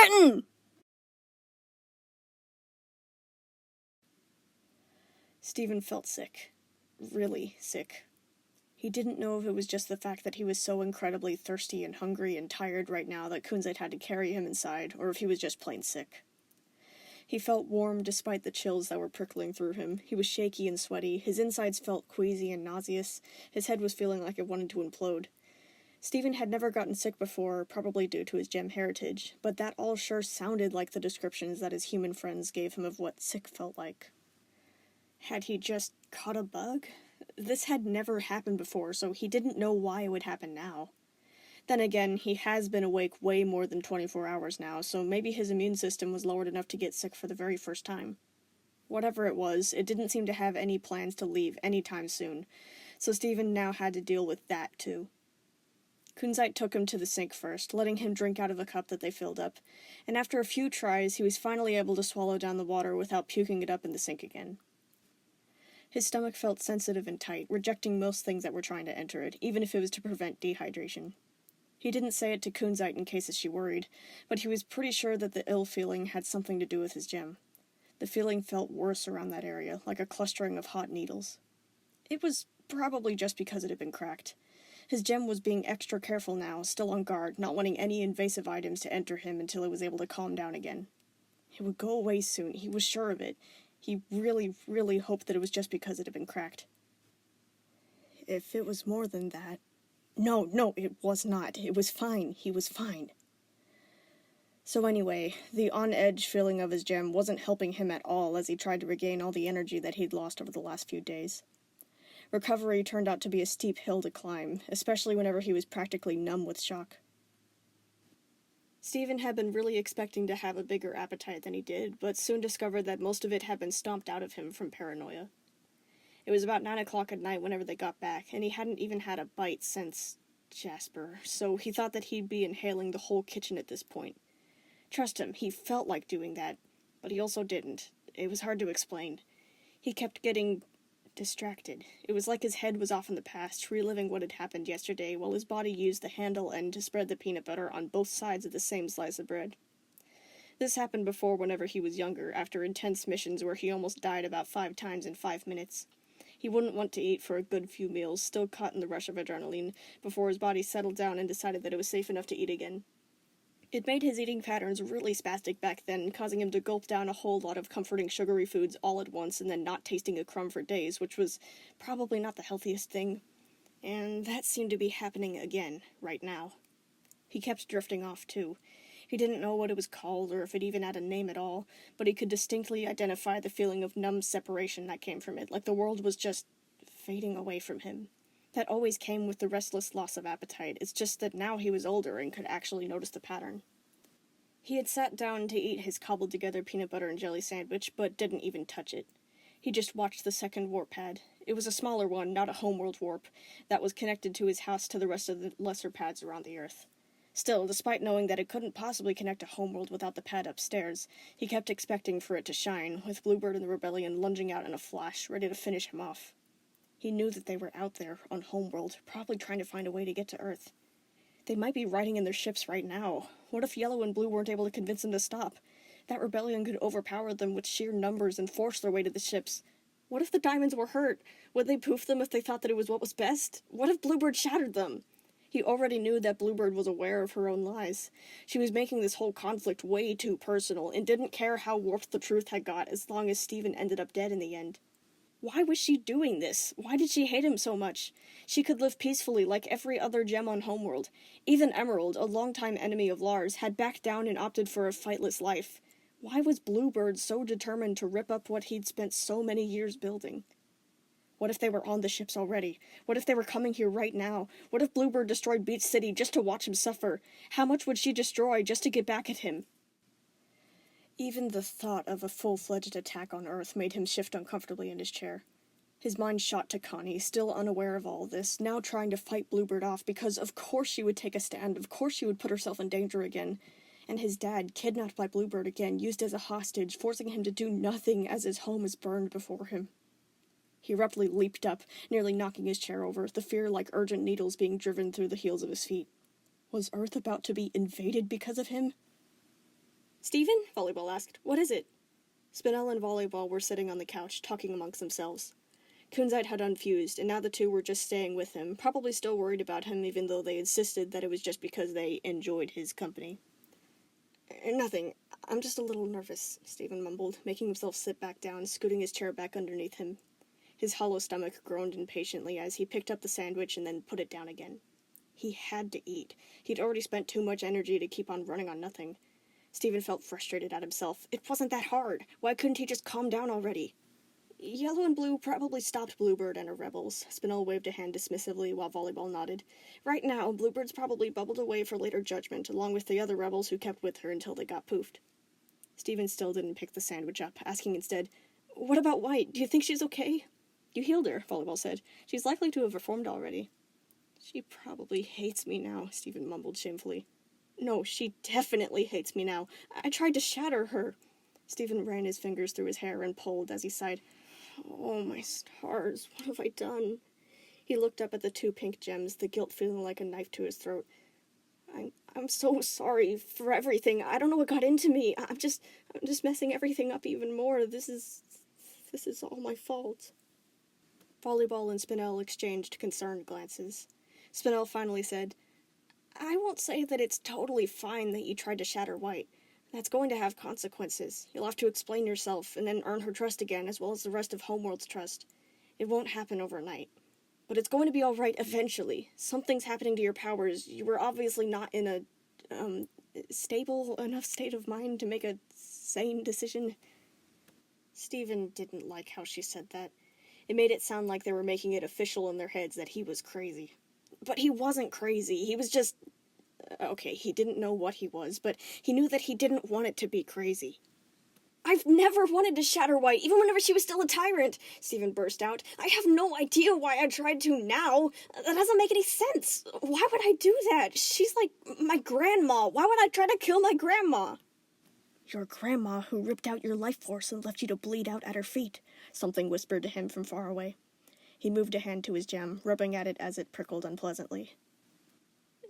REWRITTEN! Stephen felt sick. Really sick. He didn't know if it was just the fact that he was so incredibly thirsty and hungry and tired right now that Kunzite had to carry him inside, or if he was just plain sick. He felt warm despite the chills that were prickling through him. He was shaky and sweaty, his insides felt queasy and nauseous, his head was feeling like it wanted to implode. Stephen had never gotten sick before, probably due to his gem heritage, but that all sure sounded like the descriptions that his human friends gave him of what sick felt like. Had he just caught a bug? This had never happened before, so he didn't know why it would happen now. Then again, he has been awake way more than 24 hours now, so maybe his immune system was lowered enough to get sick for the very first time. Whatever it was, it didn't seem to have any plans to leave anytime soon, so Stephen now had to deal with that too. Kunzite took him to the sink first, letting him drink out of a cup that they filled up, and after a few tries, he was finally able to swallow down the water without puking it up in the sink again. His stomach felt sensitive and tight, rejecting most things that were trying to enter it, even if it was to prevent dehydration. He didn't say it to Kunzite in case she worried, but he was pretty sure that the ill feeling had something to do with his gem. The feeling felt worse around that area, like a clustering of hot needles. It was probably just because it had been cracked. His gem was being extra careful now, still on guard, not wanting any invasive items to enter him until it was able to calm down again. It would go away soon, he was sure of it. He really, really hoped that it was just because it had been cracked. If it was more than that... No, it was not. It was fine. He was fine. So anyway, the on-edge feeling of his gem wasn't helping him at all as he tried to regain all the energy that he'd lost over the last few days. Recovery turned out to be a steep hill to climb, especially whenever he was practically numb with shock. Stephen had been really expecting to have a bigger appetite than he did, but soon discovered that most of it had been stomped out of him from paranoia. It was about 9 o'clock at night whenever they got back, and he hadn't even had a bite since Jasper, so he thought that he'd be inhaling the whole kitchen at this point. Trust him, he felt like doing that, but he also didn't. It was hard to explain. He kept getting distracted. It was like his head was off in the past, reliving what had happened yesterday, while his body used the handle end to spread the peanut butter on both sides of the same slice of bread. This happened before whenever he was younger, after intense missions where he almost died about 5 times in 5 minutes. He wouldn't want to eat for a good few meals, still caught in the rush of adrenaline, before his body settled down and decided that it was safe enough to eat again. It made his eating patterns really spastic back then, causing him to gulp down a whole lot of comforting sugary foods all at once and then not tasting a crumb for days, which was probably not the healthiest thing. And that seemed to be happening again, right now. He kept drifting off, too. He didn't know what it was called or if it even had a name at all, but he could distinctly identify the feeling of numb separation that came from it, like the world was just fading away from him. That always came with the restless loss of appetite. It's just that now he was older and could actually notice the pattern. He had sat down to eat his cobbled-together peanut butter and jelly sandwich, but didn't even touch it. He just watched the second warp pad. It was a smaller one, not a homeworld warp, that was connected to his house to the rest of the lesser pads around the Earth. Still, despite knowing that it couldn't possibly connect to homeworld without the pad upstairs, he kept expecting for it to shine, with Bluebird and the Rebellion lunging out in a flash, ready to finish him off. He knew that they were out there, on homeworld, probably trying to find a way to get to Earth. They might be riding in their ships right now. What if Yellow and Blue weren't able to convince them to stop? That rebellion could overpower them with sheer numbers and force their way to the ships. What if the diamonds were hurt? Would they poof them if they thought that it was what was best? What if Bluebird shattered them? He already knew that Bluebird was aware of her own lies. She was making this whole conflict way too personal, and didn't care how warped the truth had got as long as Stephen ended up dead in the end. Why was she doing this? Why did she hate him so much? She could live peacefully like every other gem on Homeworld. Even Emerald, a longtime enemy of Lars, had backed down and opted for a fightless life. Why was Bluebird so determined to rip up what he'd spent so many years building? What if they were on the ships already? What if they were coming here right now? What if Bluebird destroyed Beach City just to watch him suffer? How much would she destroy just to get back at him? Even the thought of a full-fledged attack on Earth made him shift uncomfortably in his chair. His mind shot to Connie, still unaware of all this, now trying to fight Bluebird off because of course she would take a stand, of course she would put herself in danger again. And his dad, kidnapped by Bluebird again, used as a hostage, forcing him to do nothing as his home is burned before him. He abruptly leaped up, nearly knocking his chair over, the fear like urgent needles being driven through the heels of his feet. Was Earth about to be invaded because of him? "Stephen?" Volleyball asked. "What is it?" Spinell and Volleyball were sitting on the couch, talking amongst themselves. Kunzite had unfused, and now the two were just staying with him, probably still worried about him even though they insisted that it was just because they enjoyed his company. "Nothing. I'm just a little nervous," Stephen mumbled, making himself sit back down, scooting his chair back underneath him. His hollow stomach groaned impatiently as he picked up the sandwich and then put it down again. He had to eat. He'd already spent too much energy to keep on running on nothing. Stephen felt frustrated at himself. It wasn't that hard. Why couldn't he just calm down already? "Yellow and Blue probably stopped Bluebird and her rebels." Spinell waved a hand dismissively while Volleyball nodded. "Right now, Bluebird's probably bubbled away for later judgment, along with the other rebels who kept with her until they got poofed." Stephen still didn't pick the sandwich up, asking instead, "What about White? Do you think she's okay?" "You healed her," Volleyball said. "She's likely to have reformed already." "She probably hates me now," Stephen mumbled shamefully. "No, she definitely hates me now. I tried to shatter her." Stephen ran his fingers through his hair and pulled as he sighed. "Oh, my stars, what have I done?" He looked up at the two pink gems, the guilt feeling like a knife to his throat. I'm so sorry for everything. I don't know what got into me. I'm just messing everything up even more. This is all my fault." Volleyball and Spinell exchanged concerned glances. Spinell finally said, "I won't say that it's totally fine that you tried to shatter White. That's going to have consequences. You'll have to explain yourself and then earn her trust again, as well as the rest of Homeworld's trust. It won't happen overnight. But it's going to be all right eventually. Something's happening to your powers. You were obviously not in a, stable enough state of mind to make a sane decision." Stephen didn't like how she said that. It made it sound like they were making it official in their heads that he was crazy. But he wasn't crazy. He was just... Okay, he didn't know what he was, but he knew that he didn't want it to be crazy. "I've never wanted to shatter White, even whenever she was still a tyrant," Stephen burst out. "I have no idea why I tried to now. That doesn't make any sense. Why would I do that? She's like my grandma. Why would I try to kill my grandma?" "Your grandma who ripped out your life force and left you to bleed out at her feet," something whispered to him from far away. He moved a hand to his gem, rubbing at it as it prickled unpleasantly.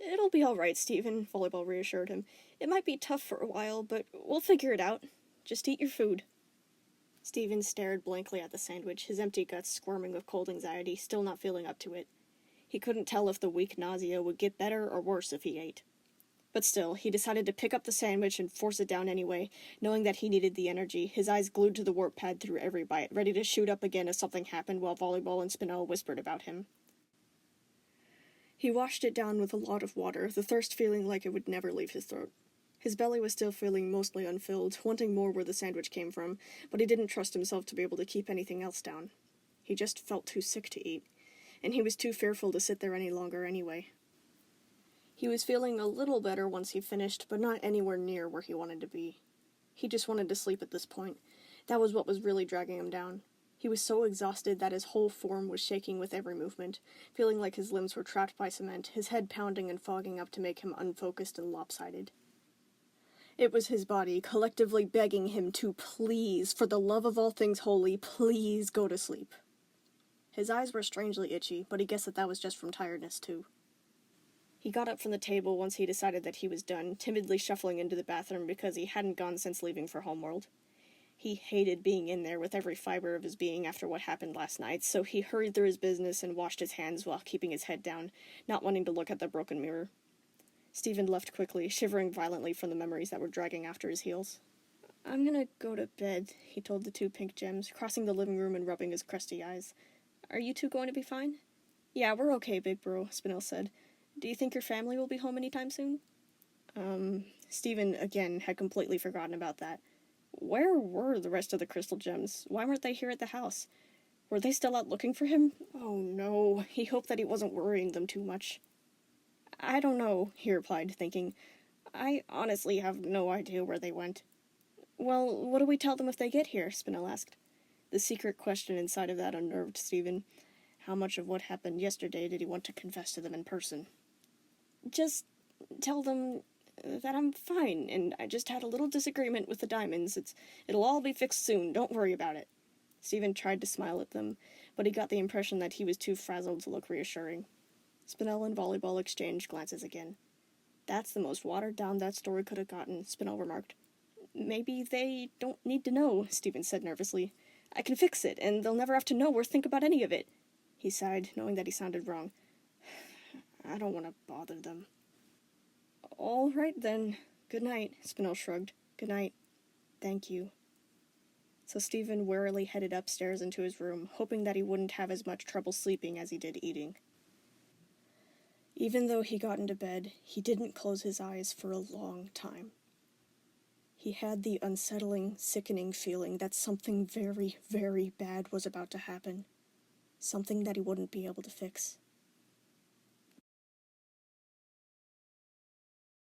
"It'll be all right, Stephen," Volleyball reassured him. "It might be tough for a while, but we'll figure it out. Just eat your food." Stephen stared blankly at the sandwich, his empty guts squirming with cold anxiety, still not feeling up to it. He couldn't tell if the weak nausea would get better or worse if he ate. But still, he decided to pick up the sandwich and force it down anyway, knowing that he needed the energy, his eyes glued to the warp pad through every bite, ready to shoot up again if something happened while Volleyball and Spinell whispered about him. He washed it down with a lot of water, the thirst feeling like it would never leave his throat. His belly was still feeling mostly unfilled, wanting more where the sandwich came from, but he didn't trust himself to be able to keep anything else down. He just felt too sick to eat, and he was too fearful to sit there any longer anyway. He was feeling a little better once he finished, but not anywhere near where he wanted to be. He just wanted to sleep at this point. That was what was really dragging him down. He was so exhausted that his whole form was shaking with every movement, feeling like his limbs were trapped by cement, his head pounding and fogging up to make him unfocused and lopsided. It was his body collectively begging him to please, for the love of all things holy, please go to sleep. His eyes were strangely itchy, but he guessed that was just from tiredness, too. He got up from the table once he decided that he was done, timidly shuffling into the bathroom because he hadn't gone since leaving for Homeworld. He hated being in there with every fiber of his being after what happened last night, so he hurried through his business and washed his hands while keeping his head down, not wanting to look at the broken mirror. Stephen left quickly, shivering violently from the memories that were dragging after his heels. "I'm gonna go to bed," he told the two pink gems, crossing the living room and rubbing his crusty eyes. "Are you two going to be fine?" "Yeah, we're okay, big bro," Spinell said. "Do you think your family will be home anytime soon?" Stephen, again, had completely forgotten about that. Where were the rest of the crystal gems? Why weren't they here at the house? Were they still out looking for him? Oh no, he hoped that he wasn't worrying them too much. "I don't know," he replied, thinking. "I honestly have no idea where they went." "Well, what do we tell them if they get here?" Spinell asked. The secret question inside of that unnerved Stephen. How much of what happened yesterday did he want to confess to them in person? "Just tell them that I'm fine, and I just had a little disagreement with the diamonds. It'll all be fixed soon, don't worry about it." Stephen tried to smile at them, but he got the impression that he was too frazzled to look reassuring. Spinell and Volleyball exchanged glances again. "That's the most watered down that story could have gotten," Spinell remarked. Maybe they don't need to know, Stephen said nervously. I can fix it, and they'll never have to know or think about any of it. He sighed, knowing that he sounded wrong. I don't want to bother them. All right, then. Good night, Spinel shrugged. Good night. Thank you. So Stephen warily headed upstairs into his room, hoping that he wouldn't have as much trouble sleeping as he did eating. Even though he got into bed, he didn't close his eyes for a long time. He had the unsettling, sickening feeling that something very, very bad was about to happen. Something that he wouldn't be able to fix.